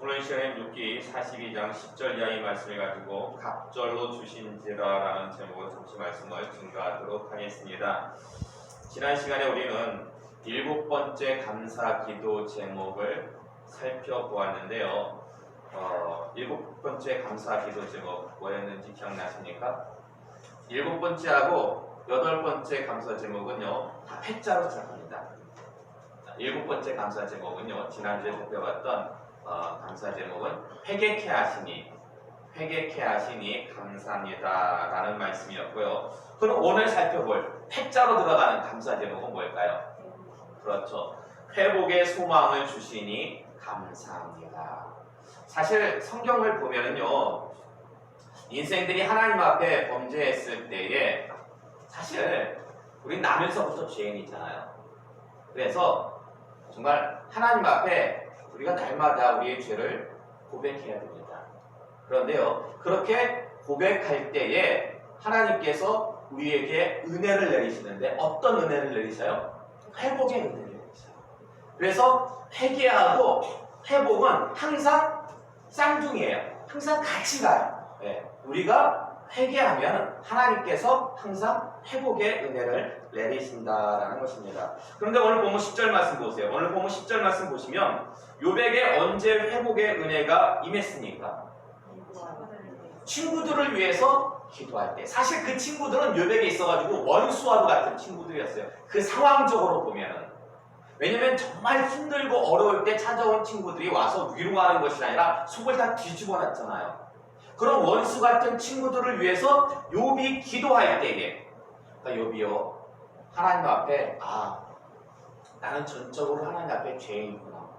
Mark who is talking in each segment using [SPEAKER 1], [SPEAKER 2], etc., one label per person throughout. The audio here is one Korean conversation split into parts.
[SPEAKER 1] 오늘 시간에 욥기 42장 10절 이하의 말씀을 가지고 갑절로 주신지라라는 제목으로 잠시 말씀을 증거하도록 하겠습니다. 지난 시간에 우리는 7번째 감사기도 제목을 살펴보았는데요. 7번째 감사기도 제목 뭐였는지 기억나십니까? 7번째하고 8번째 감사 제목은요 다 패자로 시작합니다. 7번째 감사 제목은요 지난주에 살펴봤던 감사 제목은 회개케 하시니 감사합니다 라는 말씀이었고요. 그럼 오늘 살펴볼 패자로 들어가는 감사 제목은 뭘까요? 그렇죠. 회복의 소망을 주시니 감사합니다. 사실 성경을 보면은요 인생들이 하나님 앞에 범죄했을 때에 사실 우리 나면서부터 죄인이잖아요. 그래서 정말 하나님 앞에 우리가 날마다 우리의 죄를 고백해야 됩니다. 그런데요, 그렇게 고백할 때에 하나님께서 우리에게 은혜를 내리시는데 어떤 은혜를 내리셔요? 회복의 은혜를 내리셔요. 그래서 회개하고 회복은 항상 쌍둥이에요. 항상 같이 가요. 네, 우리가 회개하면 하나님께서 항상 회복의 은혜를 내리신다라는 것입니다. 그런데 오늘 본문 10절 말씀 보세요. 오늘 본문 10절 말씀 보시면 욥에게 언제 회복의 은혜가 임했습니까? 친구들을 위해서 기도할 때. 사실 그 친구들은 욥에게 있어가지고 원수와도 같은 친구들이었어요. 그 상황적으로 보면은. 왜냐면 정말 힘들고 어려울 때 찾아온 친구들이 와서 위로하는 것이 아니라 속을 다 뒤집어 놨잖아요. 그런 원수 같은 친구들을 위해서 욥이 기도할 때에 그러니까 욥이요 하나님 앞에 나는 전적으로 하나님 앞에 죄인이구나.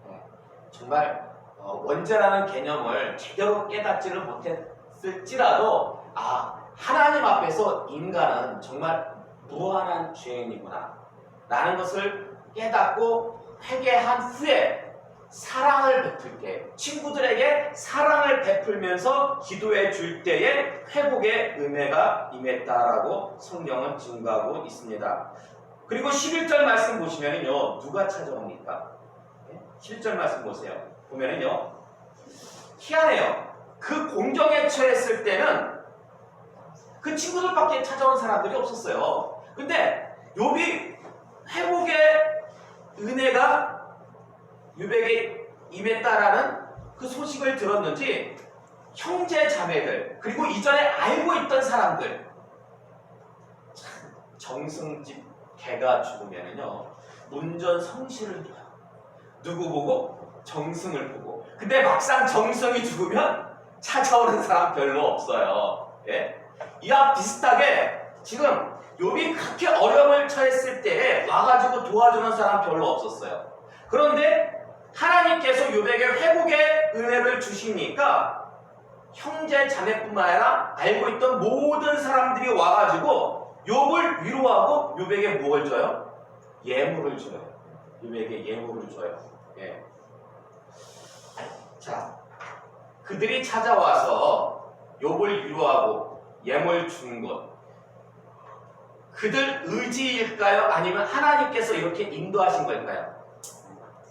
[SPEAKER 1] 네, 정말 원죄라는 개념을 제대로 깨닫지를 못했을지라도 하나님 앞에서 인간은 정말 무한한 죄인이구나 라는 것을 깨닫고 회개한 후에 사랑을 베풀 때, 친구들에게 사랑을 베풀면서 기도해 줄 때에 회복의 은혜가 임했다라고 성경은 증거하고 있습니다. 그리고 11절 말씀 보시면요, 누가 찾아옵니까? 11절 말씀 보세요. 보면은요, 희한해요. 그 공경에 처했을 때는 그 친구들밖에 찾아온 사람들이 없었어요. 근데 욥이 회복의 은혜가 욥에게 임했다라는 그 소식을 들었는지 형제 자매들 그리고 이전에 알고 있던 사람들 정승집 개가 죽으면은요 문전성시를 줘요. 누구 보고? 정승을 보고. 근데 막상 정승이 죽으면 찾아오는 사람 별로 없어요. 예? 이와 비슷하게 지금 욥이 그렇게 어려움을 처했을 때 와가지고 도와주는 사람 별로 없었어요. 그런데 하나님께서 욥에게 회복의 은혜를 주시니까 형제 자매뿐만 아니라 알고 있던 모든 사람들이 와가지고 욥을 위로하고 욥에게 무엇을 줘요? 예물을 줘요. 욥에게 예물을 줘요. 예. 자, 그들이 찾아와서 욥을 위로하고 예물 준 것, 그들 의지일까요? 아니면 하나님께서 이렇게 인도하신 걸까요?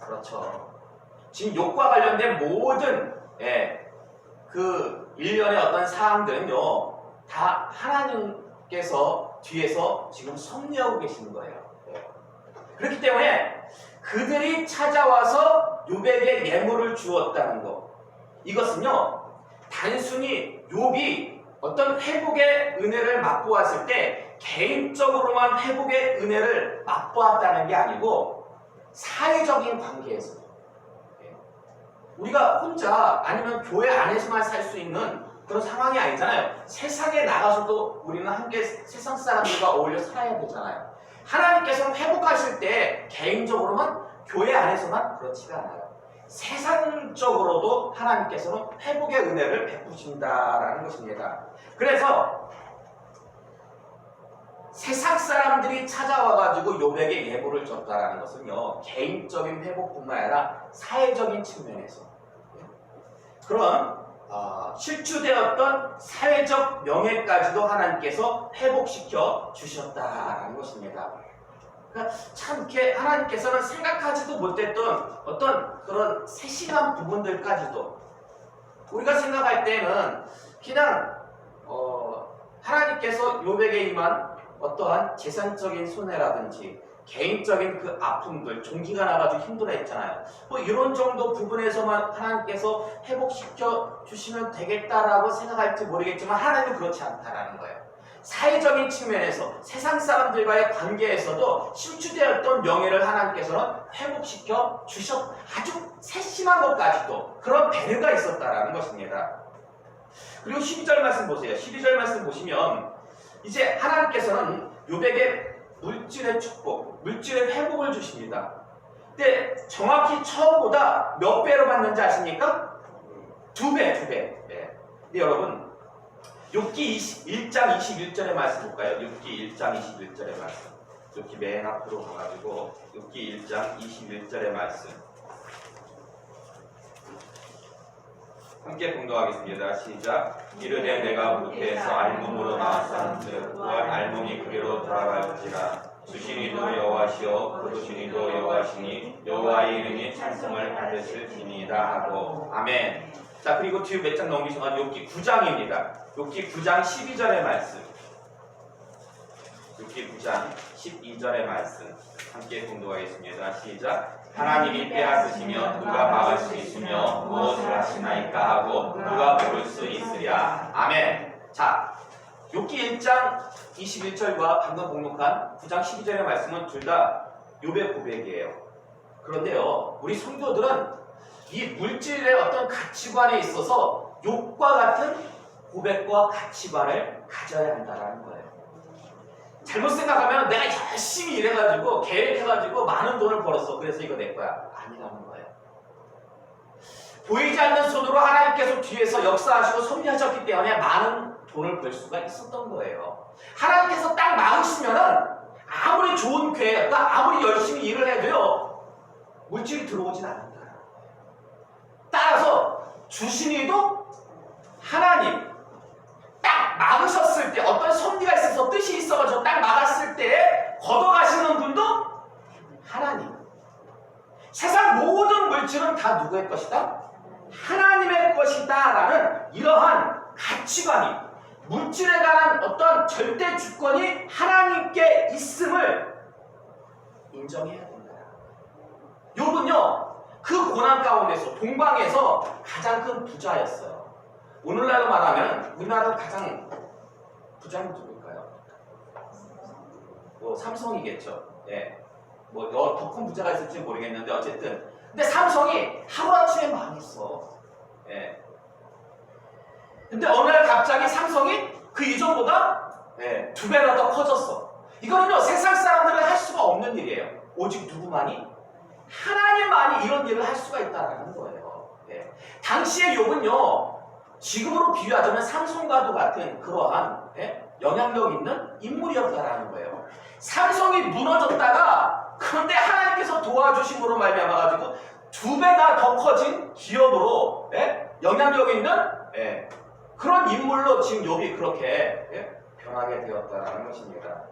[SPEAKER 1] 그렇죠. 지금 욥과 관련된 모든 그 일련의 어떤 사항들은요 다 하나님께서 뒤에서 지금 섭리하고 계시는 거예요. 그렇기 때문에 그들이 찾아와서 욥에게 예물을 주었다는 것, 이것은요 단순히 욥이 어떤 회복의 은혜를 맛보았을 때 개인적으로만 회복의 은혜를 맛보았다는 게 아니고 사회적인 관계에서 우리가 혼자 아니면 교회 안에서만 살 수 있는 그런 상황이 아니잖아요. 세상에 나가서도 우리는 함께 세상 사람들과 어울려 살아야 되잖아요. 하나님께서는 회복하실 때 개인적으로만 교회 안에서만 그렇지가 않아요. 세상적으로도 하나님께서는 회복의 은혜를 베푸신다라는 것입니다. 그래서 세상 사람들이 찾아와가지고 욥에게 예물을 줬다라는 것은요 개인적인 회복뿐만 아니라 사회적인 측면에서 그런 실추되었던 사회적 명예까지도 하나님께서 회복시켜 주셨다라는 것입니다. 그러니까 참 이렇게 하나님께서는 생각하지도 못했던 어떤 그런 세심한 부분들까지도 우리가 생각할 때는 그냥 하나님께서 욥에게 임한 어떠한 재산적인 손해라든지 개인적인 그 아픔들, 종기가 나가지고 힘들어했잖아요. 뭐 이런 정도 부분에서만 하나님께서 회복시켜 주시면 되겠다라고 생각할지 모르겠지만 하나님은 그렇지 않다라는 거예요. 사회적인 측면에서 세상 사람들과의 관계에서도 실추되었던 명예를 하나님께서는 회복시켜 주셨, 아주 세심한 것까지도 그런 배려가 있었다라는 것입니다. 그리고 12절 말씀 보세요. 12절 말씀 보시면 이제 하나님께서는 욥에게 물질의 축복, 물질의 회복을 주십니다. 근데 정확히 처음보다 몇 배로 받는지 아십니까? 2배. 네. 근데 여러분 욥기 1장 21절의 말씀 볼까요? 욥기 1장 21절의 말씀. 욥기 맨 앞으로 가가지고 욥기 1장 21절의 말씀. 함께 공독하겠습니다. 시작. 이르되 내가 무태에서 알몸으로 나왔사는즉 또한 알몸이 그리로 돌아갈지라. 주시니도 여호와시요 거두시니도 여호와시니 여호와의 이름이 찬송을 받으실지니이다 하고. 아멘. 자, 그리고 뒤에 몇 장 넘기셔가지고 욥기 9장입니다. 욥기 9장 12절의 말씀. 욥기 9장 12절의 말씀 함께 공독하겠습니다. 시작. 하나님이 빼앗으시며 누가 막을 수 있으며 무엇을 하시나이까 하고 누가 모를 수 있으랴. 아멘. 자, 욥기 1장 21절과 방금 공독한 9장 12절의 말씀은 둘 다 욥의 고백이에요. 그런데요, 우리 성도들은 이 물질의 어떤 가치관에 있어서 욥과 같은 고백과 가치관을 가져야 한다는 거예요. 잘못 생각하면 내가 열심히 일해가지고 계획해가지고 많은 돈을 벌었어. 그래서 이거 내 거야. 아니라는 거예요. 보이지 않는 손으로 하나님께서 뒤에서 역사하시고 섭리하셨기 때문에 많은 돈을 벌 수가 있었던 거예요. 하나님께서 딱 막으시면은 아무리 좋은 계획과 아무리 열심히 일을 해도요, 물질이 들어오진 않는다. 따라서 주신이도 하나님 딱 막으셨을 때 어떤 섭리가 있어서 뜻이 있어가지고 딱 막았을 때 걷어가시는 분도 하나님. 세상 모든 물질은 다 누구의 것이다? 하나님의 것이다 라는 이러한 가치관이, 물질에 관한 어떤 절대 주권이 하나님께 있음을 인정해야 된다. 욥은요, 그 고난 가운데서 동방에서 가장 큰 부자였어요. 오늘날로 말하면 우리나라 가장 부자는 누굴까요? 뭐 삼성이겠죠. 예. 뭐 더 큰 부자가 있을지 모르겠는데 어쨌든. 근데 삼성이 하루아침에 망했어. 예. 근데 어느 날 갑자기 삼성이 그 이전보다 2배나 더 커졌어. 이거는요, 세상 사람들은 할 수가 없는 일이에요. 오직 누구만이? 하나님만이 이런 일을 할 수가 있다는 거예요. 예. 당시의 욥은요, 지금으로 비유하자면 삼성과도 같은 그러한 영향력 있는 인물이었다라는 거예요. 삼성이 무너졌다가 그런데 하나님께서 도와주심으로 말미암아가지고 2배나 더 커진 기업으로 영향력 있는 그런 인물로 지금 욥이 그렇게 변하게 되었다라는 것입니다.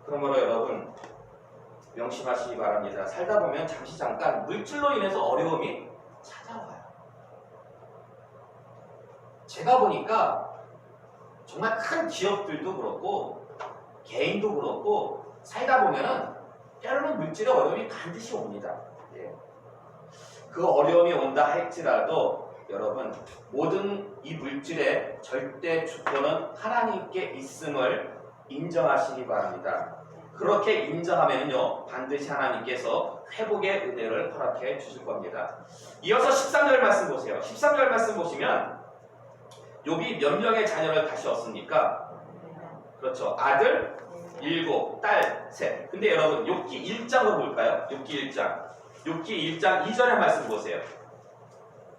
[SPEAKER 1] 그러므로 여러분 명심하시기 바랍니다. 살다 보면 잠시 잠깐 물질로 인해서 어려움이 찾아와요. 제가 보니까 정말 큰 기업들도 그렇고 개인도 그렇고 살다 보면은 때로는 물질의 어려움이 반드시 옵니다. 예. 그 어려움이 온다 할지라도 여러분 모든 이 물질의 절대 주권은 하나님께 있음을 인정하시기 바랍니다. 그렇게 인정하면요 반드시 하나님께서 회복의 은혜를 허락해 주실 겁니다. 이어서 13절 말씀 보세요. 13절 말씀 보시면 욥이 몇 명의 자녀를 다시 얻습니까? 그렇죠. 아들 7, 딸 3. 근데 여러분 욥기 1장으로 볼까요? 욥기 1장. 욥기 1장 2절의 말씀 보세요.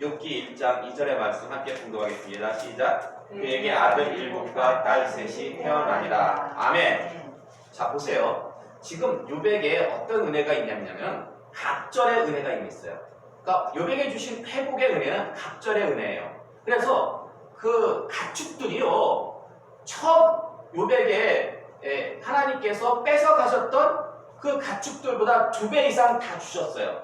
[SPEAKER 1] 욥기 1장 2절의 말씀 함께 공독하겠습니다. 시작. 그에게 아들 7과 딸 3이 태어나니라. 아멘. 자 보세요. 지금 욥에게 어떤 은혜가 있냐면 갑절의 은혜가 있어요. 그러니까 욥에게 주신 회복의 은혜는 갑절의 은혜예요. 그래서 그 가축들이요 처음 욥에게 하나님께서 뺏어가셨던 그 가축들보다 2배 이상 다 주셨어요.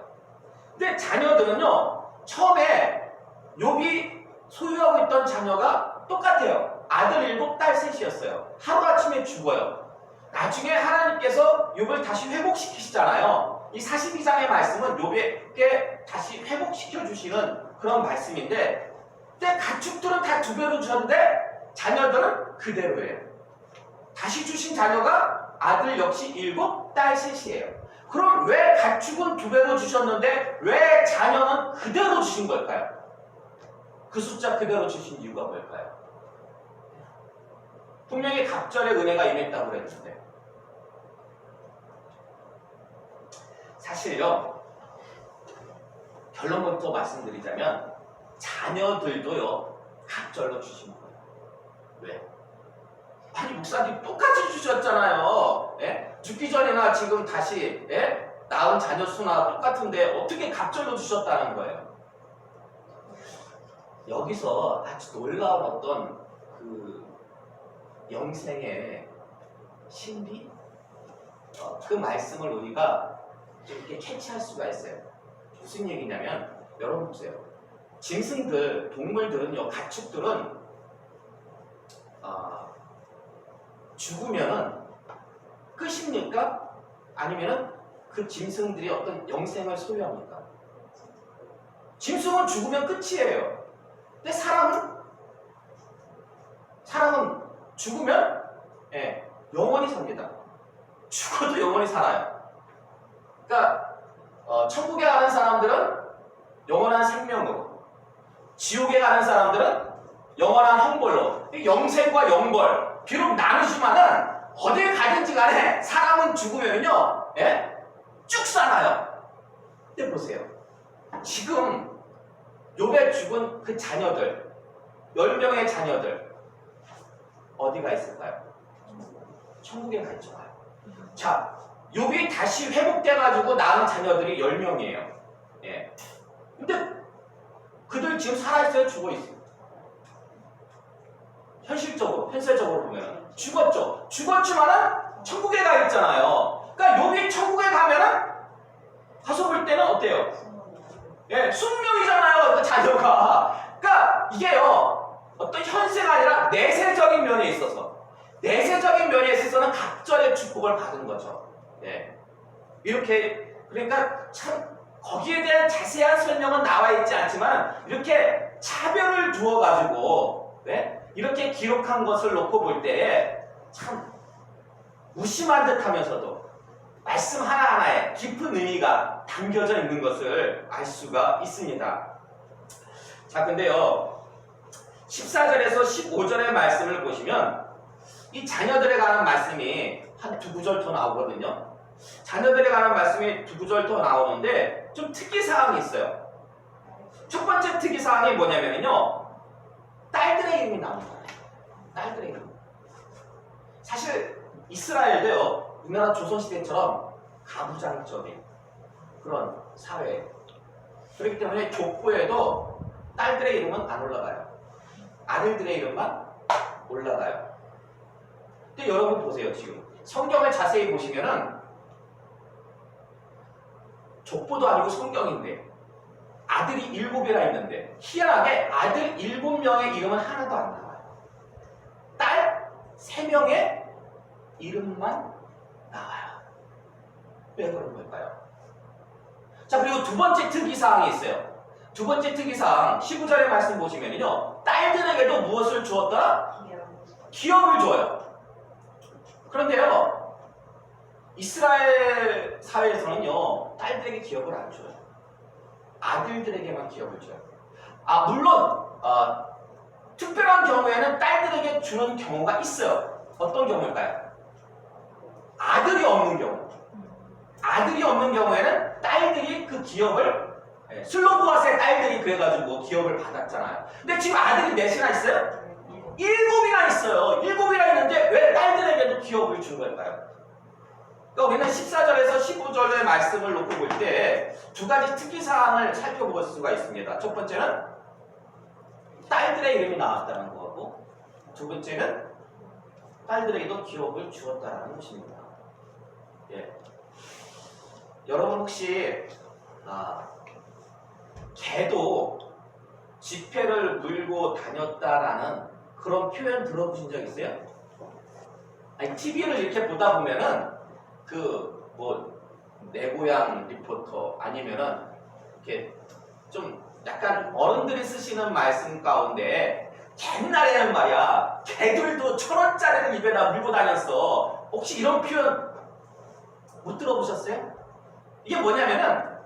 [SPEAKER 1] 근데 자녀들은요, 처음에 욥이 소유하고 있던 자녀가 똑같아요. 아들 7, 딸 3이었어요. 하루아침에 죽어요. 나중에 하나님께서 욥을 다시 회복시키시잖아요. 이 42장의 말씀은 욥에게 다시 회복시켜 주시는 그런 말씀인데, 근데 가축들은 다 2배로 주셨는데 자녀들은 그대로예요. 다시 주신 자녀가 아들 역시 7, 딸 3이에요. 그럼 왜 가축은 2배로 주셨는데 왜 자녀는 그대로 주신 걸까요? 그 숫자 그대로 주신 이유가 뭘까요? 분명히 갑절의 은혜가 임했다고 그랬는데, 사실요, 결론부터 말씀드리자면 자녀들도요 갑절로 주신 거예요. 왜? 아니 목사님 똑같이 주셨잖아요. 예? 죽기 전이나 지금 다시 낳은 자녀 수나 똑같은데 어떻게 갑절로 주셨다는 거예요. 여기서 아주 놀라운 어떤 그 영생의 신비, 그 말씀을 우리가 좀 이렇게 캐치할 수가 있어요. 무슨 얘기냐면, 여러분 보세요. 짐승들, 동물들은요, 가축들은 죽으면은 끝입니까? 아니면은 그 짐승들이 어떤 영생을 소유합니까? 짐승은 죽으면 끝이에요. 근데 사람은 죽으면 영원히 삽니다. 죽어도 영원히 살아요. 그러니까 천국에 가는 사람들은 영원한 생명으로, 지옥에 가는 사람들은 영원한 형벌로, 영생과 영벌 비록 나누지만은 어딜 가든지 간에 사람은 죽으면요 쭉 살아요. 근데 보세요. 지금 욥의 죽은 그 자녀들, 10명의 자녀들 어디가 있을까요? 천국에 가 있잖아요. 자, 욥이 다시 회복돼가지고 낳은 자녀들이 10명이에요. 근데 그들 지금 살아있어요? 죽어있어요? 현실적으로 보면 죽었죠. 죽었지만은 천국에 가 있잖아요. 그러니까 욥이 천국에 가면은 가서 볼 때는 어때요? 숙명이잖아요, 그 자녀가. 그러니까 이게요, 어떤 현세가 아니라 내세적인 면에 있어서는 갑절의 축복을 받은 거죠. 이렇게, 그러니까 참 거기에 대한 자세한 설명은 나와 있지 않지만 이렇게 차별을 두어가지고 이렇게 기록한 것을 놓고 볼 때에 참 무심한 듯 하면서도 말씀 하나하나에 깊은 의미가 담겨져 있는 것을 알 수가 있습니다. 자, 근데요, 14절에서 15절의 말씀을 보시면 이 자녀들에 관한 말씀이 한 2구절 더 나오거든요. 자녀들에 관한 말씀이 2구절 더 나오는데 좀 특이사항이 있어요. 첫 번째 특이사항이 뭐냐면요, 딸들의 이름이 나옵니다. 딸들의 이름. 사실 이스라엘도요, 우리나라 조선시대처럼 가부장적인 그런 사회예요. 그렇기 때문에 족보에도 딸들의 이름은 안 올라가요. 아들들의 이름만 올라가요. 근데 여러분 보세요. 지금 성경을 자세히 보시면은 족보도 아니고 성경인데 아들이 7이나 있는데 희한하게 아들 7명의 이름은 하나도 안 나와요. 딸 3명의 이름만 나와요. 왜 그런 걸까요? 자, 그리고 두 번째 특이사항이 있어요. 두 번째 특이사항 19절의 말씀 보시면요, 딸들에게도 무엇을 주었더라? 기업을 줘요. 그런데요, 이스라엘 사회에서는요, 딸들에게 기업을 안 줘요. 아들들에게만 기업을 줘요. 물론 특별한 경우에는 딸들에게 주는 경우가 있어요. 어떤 경우일까요? 아들이 없는 경우. 아들이 없는 경우에는 딸들이 그 기업을, 슬로보아스의 딸들이 그래가지고 기업을 받았잖아요. 근데 지금 아들이 몇이나 있어요? 7이나 있어요. 7이나 있는데 왜 딸들에게도 기업을 준 걸까요? 그러니까 우리는 14절에서 15절의 말씀을 놓고 볼 때 두 가지 특이사항을 살펴볼 수가 있습니다. 첫 번째는 딸들의 이름이 나왔다는 거고, 두 번째는 딸들에게도 기업을 주었다라는 것입니다. 예. 여러분 혹시 개도 지폐를 물고 다녔다라는 그런 표현 들어보신 적 있어요? 아니, TV를 이렇게 보다 보면은 내 고향 리포터 아니면은 이렇게 좀 약간 어른들이 쓰시는 말씀 가운데 옛날에는 말이야 개들도 1,000원짜리를 입에다 물고 다녔어. 혹시 이런 표현 못 들어보셨어요? 이게 뭐냐면은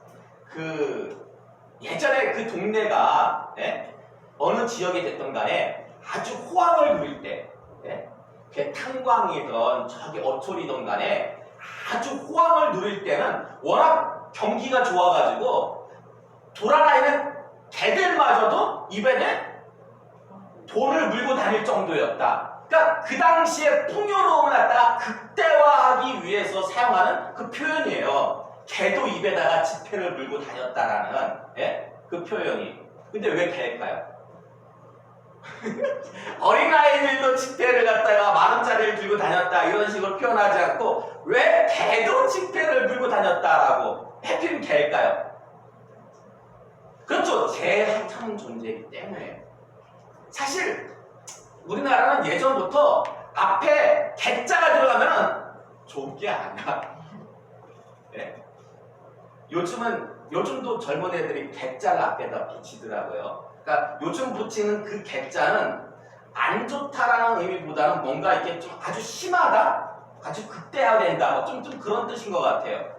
[SPEAKER 1] 예전에 그 동네가 어느 지역이 됐던 간에 아주 호황을 누릴 때 그게 탄광이든 저기 어촌이든 간에 아주 호황을 누릴 때는 워낙 경기가 좋아가지고 돌아다니는 개들마저도 입에는 돈을 물고 다닐 정도였다. 그러니까 그 당시에 풍요로움을 갖다가 극대화하기 위해서 사용하는 그 표현이에요. 개도 입에다가 지폐를 물고 다녔다라는 그 표현이. 근데 왜 개일까요? 어린아이들도 지폐를 갖다가 10,000원짜리를 들고 다녔다 이런 식으로 표현하지 않고 왜 개도 지폐를 물고 다녔다라고 해필 개일까요? 그렇죠. 제한참 존재이기 때문에. 사실 우리나라는 예전부터 앞에 개자가 들어가면은 좋은 게 아니야. 요즘도 젊은 애들이 개자를 앞에다 붙이더라고요. 그러니까 요즘 붙이는 그 개자는 안 좋다라는 의미보다는 뭔가 이렇게 좀 아주 심하다, 아주 극대화된다, 좀 그런 뜻인 것 같아요.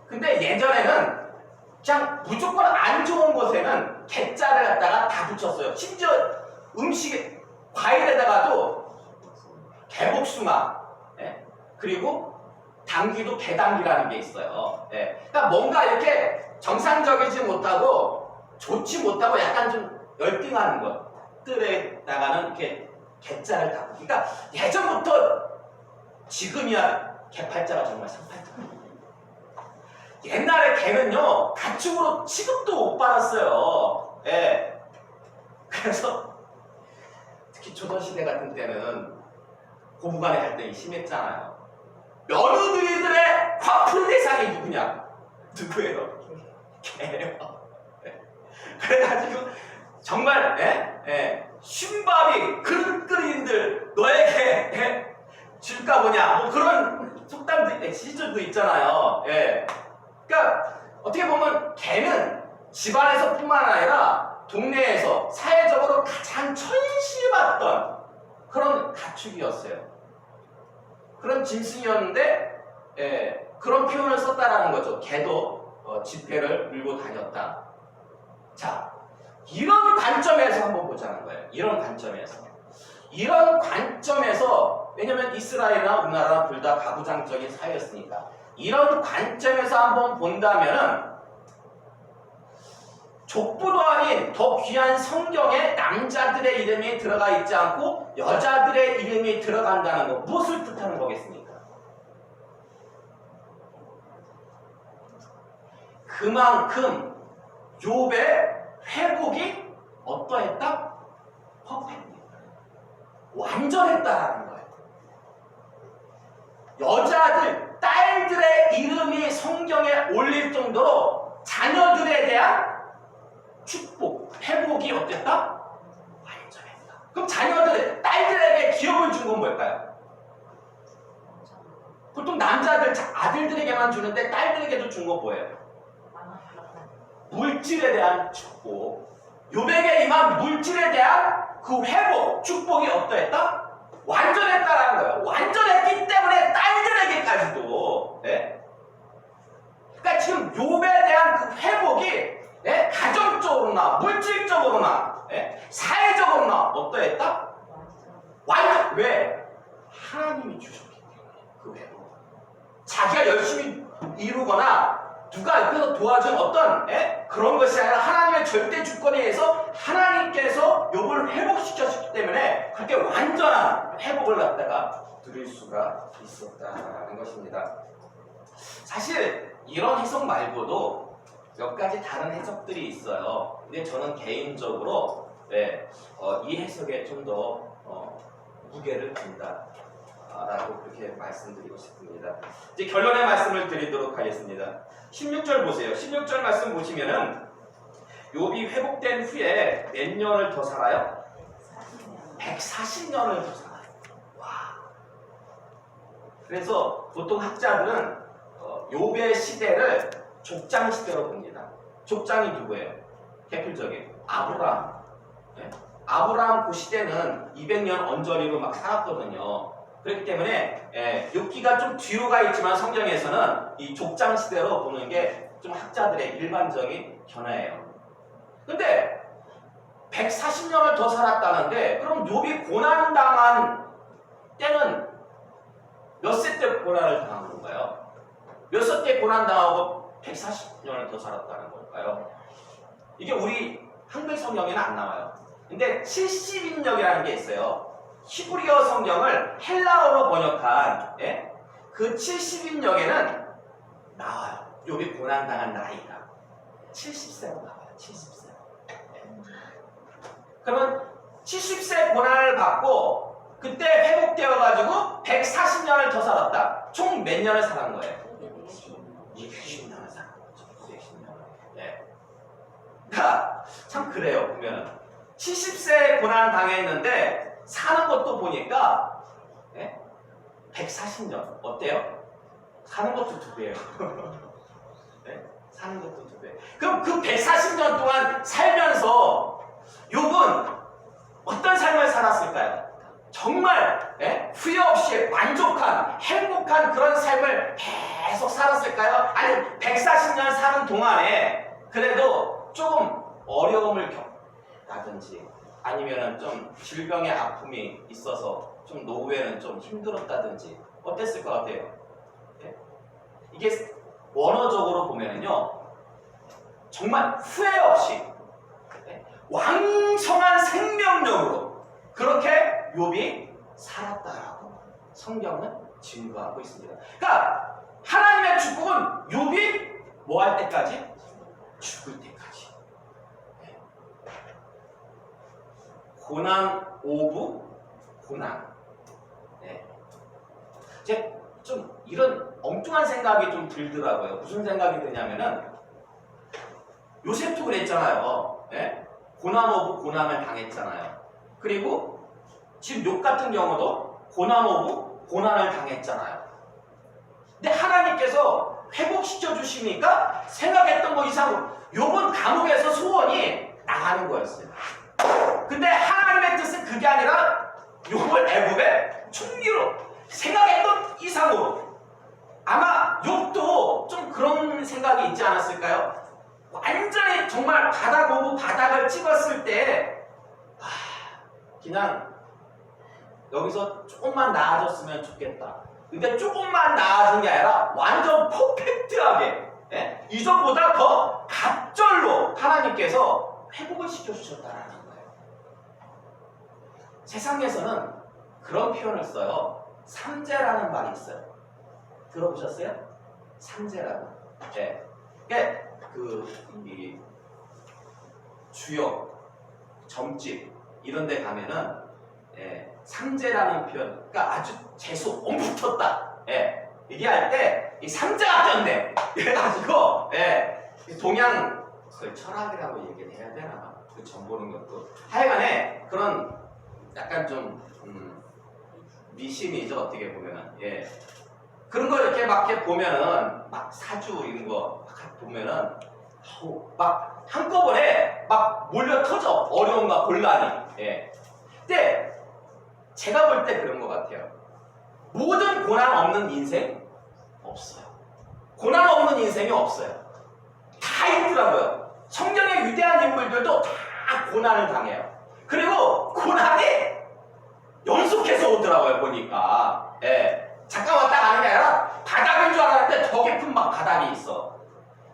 [SPEAKER 1] 근데 예전에는 그냥 무조건 안 좋은 것에는 개자를 갖다가 다 붙였어요. 심지어 음식 과일에다가도 개복숭아, 그리고 당귀도 개당귀라는 게 있어요. 그러니까 뭔가 이렇게 정상적이지 못하고 좋지 못하고 약간 좀 열등하는 것들에다가는 이렇게 개자를 다. 그러니까 예전부터 지금이야 개팔자가 정말 상팔자. 옛날에 개는요 가축으로 취급도 못 받았어요. 그래서 특히 조선시대 같은 때는 고부간의 갈등이 심했잖아요. 며느리들의 화풀 대상이 누구냐? 누구예요? 개예요. 그래가지고 정말 쉰밥이 그릇 끓이는들 너에게 줄까 보냐 뭐 그런 속담도 시절도 있잖아요. 그러니까 어떻게 보면 개는 집안에서 뿐만 아니라 동네에서 사회적으로 가장 천시받던 그런 가축이었어요. 그런 짐승이었는데 그런 표현을 썼다라는 거죠. 개도 지폐를 물고 다녔다. 자, 이런 관점에서 한번 보자는 거예요. 이런 관점에서 왜냐면 이스라엘이나 우리나라 둘 다 가부장적인 사회였으니까 이런 관점에서 한번 본다면은 족보도 아닌 더 귀한 성경에 남자들의 이름이 들어가 있지 않고 여자들의 이름이 들어간다는 거 무엇을 뜻하는 거겠습니까? 그만큼 욥의 회복이 어떠했다? 퍼펙트했다. 완전했다라는 거예요. 여자들, 딸들의 이름이 성경에 올릴 정도로 자녀들에 대한 축복, 회복이 어땠다? 완전했다. 그럼 자녀들, 딸들에게 기업을 준 건 뭘까요? 보통 남자들, 아들들에게만 주는데 딸들에게도 준 건 뭐예요? 물질에 대한 축복. 욥에게 임한 물질에 대한 그 회복, 축복이 어떠했다? 완전했다라는 거예요. 완전했기 때문에 딸들에게까지도. 그러니까 지금 욥에 대한 그 회복이 가정적으로나 물질적으로나 사회적으로나 어떠했다? 완전. 왜? 하나님이 주셨기 때문에 그 회복. 자기가 열심히 이루거나 누가 옆에서 도와준 어떤 그런 것이 아니라 하나님의 절대 주권에 의해서 하나님께서 욥을 회복시켰기 때문에 그렇게 완전한 회복을 갖다가 누릴 수가 있었다는 것입니다. 사실 이런 해석 말고도 몇 가지 다른 해석들이 있어요. 근데 저는 개인적으로 이 해석에 좀 더 무게를 둔다. 라고 그렇게 말씀드리고 싶습니다. 이제 결론의 말씀을 드리도록 하겠습니다. 16절 보세요. 16절 말씀 보시면은 욥이 회복된 후에 몇 년을 더 살아요? 140년을 더 살아요. 와. 그래서 보통 학자들은 욥의 시대를 족장 시대로 봅니다. 족장이 누구예요? 대표적인 아브라함. 네? 아브라함 그 시대는 200년 언저리로 막 살았거든요. 그렇기 때문에 욥기가 좀 뒤로 가 있지만 성경에서는 이 족장 시대로 보는 게 좀 학자들의 일반적인 견해예요. 근데 140년을 더 살았다는데 그럼 욥이 고난당한 때는 몇 세 때 고난을 당한 건가요? 몇 세 때 고난당하고 140년을 더 살았다는 걸까요? 이게 우리 한글 성경에는 안 나와요. 근데 70인역이라는 게 있어요. 히브리어 성경을 헬라어로 번역한 그 70인역에는 나와요. 욥이 고난당한 나이가 70세로 나와요. 70세. 그러면 70세 고난을 받고 그때 회복되어가지고 140년을 더 살았다. 총 몇 년을 살은 거예요? 210년을 살은 거죠. 210년. 예. 그러니까 참 그래요. 보면 70세 고난 당했는데 사는 것도 보니까 140년 어때요? 사는 것도 2배예요. 사는 것도 2배. 그럼 그 140년 동안 살면서 욥은 어떤 삶을 살았을까요? 정말 후회 없이 만족한 행복한 그런 삶을 계속 살았을까요? 아니 140년 사는 동안에 그래도 조금 어려움을 겪다든지 아니면은 좀 질병의 아픔이 있어서 좀 노후에는 좀 힘들었다든지 어땠을 것 같아요? 이게 원어적으로 보면은요 정말 후회 없이 왕성한 생명력으로 그렇게 욥이 살았다라고 성경은 증거하고 있습니다. 그러니까 하나님의 축복은 욥이 뭐 할 때까지? 죽을 때까지. 고난 오브 고난. 이제 좀 이런 엉뚱한 생각이 좀 들더라고요. 무슨 생각이 드냐면은 요셉도 그랬잖아요. 고난 오브 고난을 당했잖아요. 그리고 지금 욥 같은 경우도 고난 오브 고난을 당했잖아요. 근데 하나님께서 회복시켜 주시니까 생각했던 거 이상으로 욥은 감옥에서 소원이 나가는 거였어요. 근데 하나님의 뜻은 그게 아니라 욥을 애굽의 총리로 생각했던 이상으로 아마 욥도 좀 그런 생각이 있지 않았을까요? 완전히 정말 바닥 오브 바닥을 찍었을 때 그냥 여기서 조금만 나아졌으면 좋겠다. 근데 조금만 나아진 게 아니라 완전 퍼펙트하게 이전보다 더 갑절로 하나님께서 회복을 시켜주셨다는 거예요. 세상에서는 그런 표현을 써요. 삼재라는 말이 있어요. 들어보셨어요? 삼재라는. 이 주역, 점집 이런 데 가면은 삼재라는 표현, 그러니까 아주 재수 엄청 쳤다. 얘기할 때 이 삼재가 떴네. 이래가지고 동양 그걸 철학이라고 얘기를 해야 되나? 그 점 보는 것도 하여간에 그런 약간 좀 미신이죠 어떻게 보면은 그런 거 이렇게 막 이렇게 보면은 막 사주 이런 거 막 보면은 막 한꺼번에 막 몰려 터져 어려움과 곤란이. 근데 제가 볼 때 그런 것 같아요. 모든 고난 없는 인생 없어요. 고난 없는 인생이 없어요. 다 있더라고요. 성경의 위대한 인물들도 다 고난을 당해요. 그리고 고난이 연속해서 오더라고요 보니까. 잠깐 왔다 가는 게 아니라 바닥인 줄 알았는데 더 깊은 막 바닥이 있어.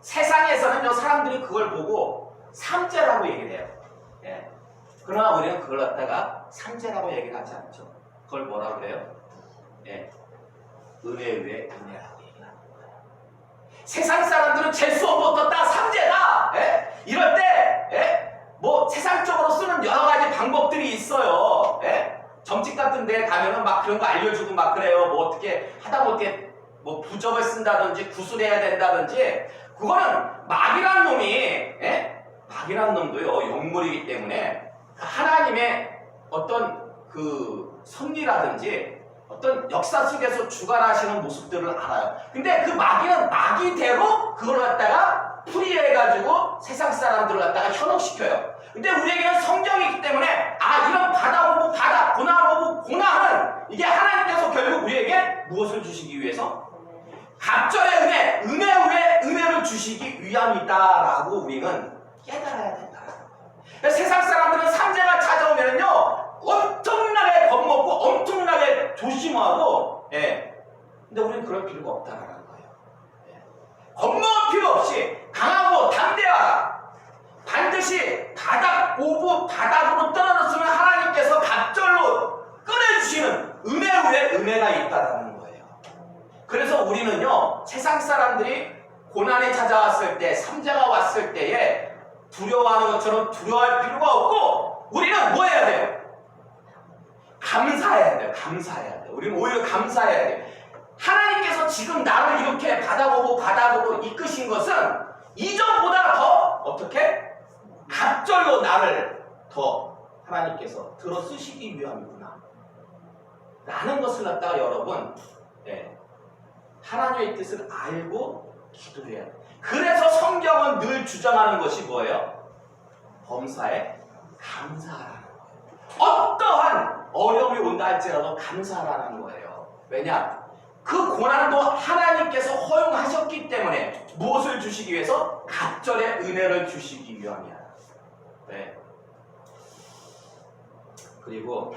[SPEAKER 1] 세상에서는요 사람들이 그걸 보고 삼재라고 얘기를 해요. 그러나 우리는 그걸 갖다가 삼재라고 얘기를 하지 않죠. 그걸 뭐라 그래요? 은혜 위에 은혜라고 얘기를 하는 거예요. 세상 사람들은 재수 없고 떴다 삼재다. 이럴 때 뭐 세상적으로 쓰는 여러 가지 방법들이 있어요. 점집 같은 같은 데 가면은 막 그런 거 알려주고 막 그래요. 뭐 어떻게 하다 못해 뭐 부적을 쓴다든지 구슬해야 된다든지 그거는 마귀란 놈이 마귀란 놈도요 영물이기 때문에 하나님의 어떤 그 섭리라든지 어떤 역사 속에서 주관하시는 모습들을 알아요. 근데 그 마귀는 마귀대로 그걸 갖다가 풀이해가지고 세상 사람들을 갖다가 현혹시켜요. 근데 우리에게는 성경이 있기 때문에 이런 바다 오고 바다, 고난 오고 고난은 이게 하나님께서 결국 우리에게 무엇을 주시기 위해서? 갑절의 은혜, 은혜 위에 은혜를 주시기 위함이다라고 우리는 깨달아야 된다라는 거예요. 세상 사람들은 삼재가 찾아오면은요 엄청나게 겁먹고 엄청나게 조심하고, 근데 우리는 그럴 필요가 없다라는 거예요. 겁먹을 필요 없이 강하고 담대하라. 반드시 바닥 오고 바닥으로 떨어졌으면 하나님께서 갑절로 꺼내주시는 은혜 위에 은혜가 있다라는 거예요. 그래서 우리는요 세상 사람들이 고난이 찾아왔을 때, 삼재가 왔을 때에 두려워하는 것처럼 두려워할 필요가 없고 우리는 뭐 해야 돼요? 감사해야 돼요. 감사해야 돼요. 우리는 오히려 감사해야 돼요. 하나님께서 지금 나를 이렇게 바닥으로 이끄신 것은 이전보다 더 어떻게? 갑절로 나를 더 하나님께서 들어 쓰시기 위함이구나 라는 것을 갖다가 여러분 하나님의 뜻을 알고 기도해야 돼요. 그래서 성경은 늘 주장하는 것이 뭐예요? 범사에 감사하라는 거예요. 어떠한 어려움이 온다 할지라도 감사하라는 거예요. 왜냐? 그 고난도 하나님께서 허용하셨기 때문에 무엇을 주시기 위해서? 갑절의 은혜를 주시기 위함이야. 그리고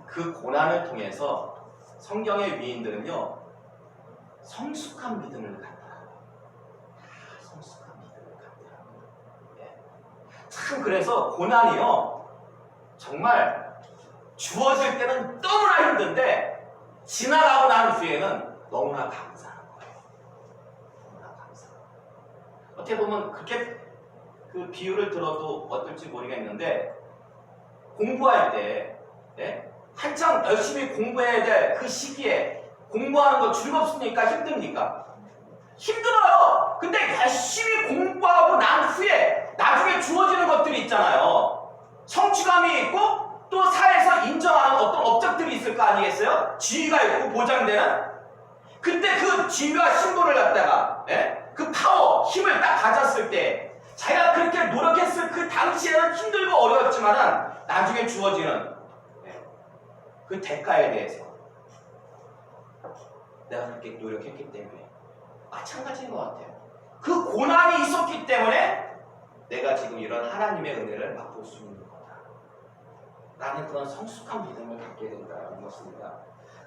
[SPEAKER 1] 그 고난을 통해서 성경의 위인들은요 성숙한 믿음을 갖더라고요. 성숙한 믿음을 갖더라고요. 참 그래서 고난이요 정말 주어질 때는 너무나 힘든데 지나가고 난 후에는 너무나 감사한 거예요. 너무나 감사한 거예요. 어떻게 보면 그렇게 그 비유를 들어도 어떨지 모르겠는데 공부할 때 한창 열심히 공부해야 될 그 시기에 공부하는 거 즐겁습니까? 힘듭니까? 힘들어요. 근데 열심히 공부하고 난 후에 나중에 주어지는 것들이 있잖아요. 성취감이 있고 또 사회에서 인정하는 어떤 업적들이 있을 거 아니겠어요? 지위가 있고 보장되는? 그때 그 지위와 신분을 갖다가 그 파워, 힘을 딱 가졌을 때 자기가 그렇게 노력했을 그 당시에는 힘들고 어려웠지만은 나중에 주어지는 그 대가에 대해서 내가 그렇게 노력했기 때문에 마찬가지인 것 같아요. 그 고난이 있었기 때문에 내가 지금 이런 하나님의 은혜를 맛볼 수 있는 거다 라는 그런 성숙한 믿음을 갖게 된다는 것입니다.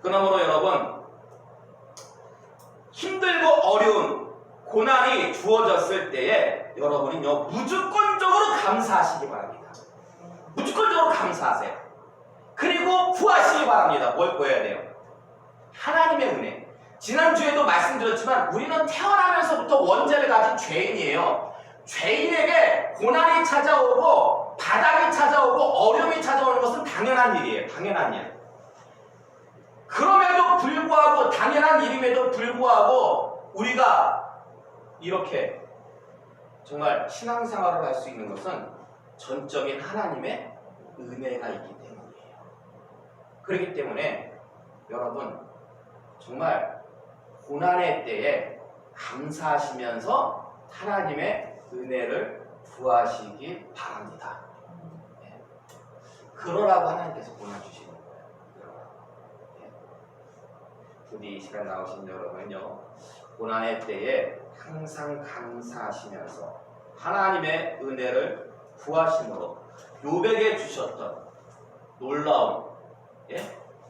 [SPEAKER 1] 그러므로 여러분 힘들고 어려운 고난이 주어졌을 때에 여러분은요 무조건적으로 감사하시기 바랍니다. 무조건적으로 감사하세요. 그리고 구하시기 바랍니다. 뭘 구해야 돼요? 하나님의 은혜. 지난주에도 말씀드렸지만 우리는 태어나면서부터 원죄를 가진 죄인이에요. 죄인에게 고난이 찾아오고 바닥이 찾아오고 어려움이 찾아오는 것은 당연한 일이에요. 당연한 일. 그럼에도 불구하고 당연한 일임에도 불구하고 우리가 이렇게 정말 신앙생활을 할 수 있는 것은 전적인 하나님의 은혜가 있기 때문이에요. 그렇기 때문에 여러분 정말 고난의 때에 감사하시면서 하나님의 은혜를 구하시기 바랍니다. 그러라고 하나님께서 고난 주시는 거예요. 부디 이 시간 나오신 여러분요 고난의 때에 항상 감사하시면서 하나님의 은혜를 구하심으로 욥에게 주셨던 놀라운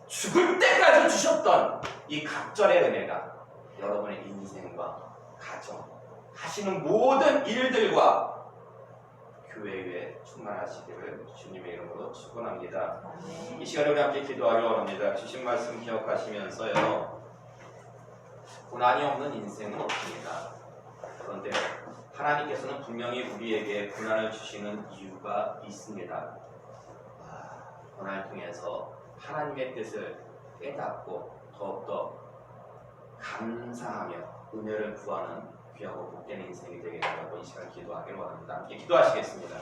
[SPEAKER 1] 죽을 때까지 주셨던 이 갑절의 은혜가 여러분의 인생과 가정 하시는 모든 일들과 교회 위에 충만하시기를 주님의 이름으로 축원합니다. 이 시간에 우리 함께 기도하기 원합니다. 주신 말씀 기억하시면서요 고난이 없는 인생은 없습니다. 그런데 하나님께서는 분명히 우리에게 고난을 주시는 이유가 있습니다. 고난을 통해서 하나님의 뜻을 깨닫고 더욱더 감사하며 은혜를 구하는 귀하고 복된 인생이 되게 되라고 이 시간 기도하기를 원합니다. 함께 기도하시겠습니다.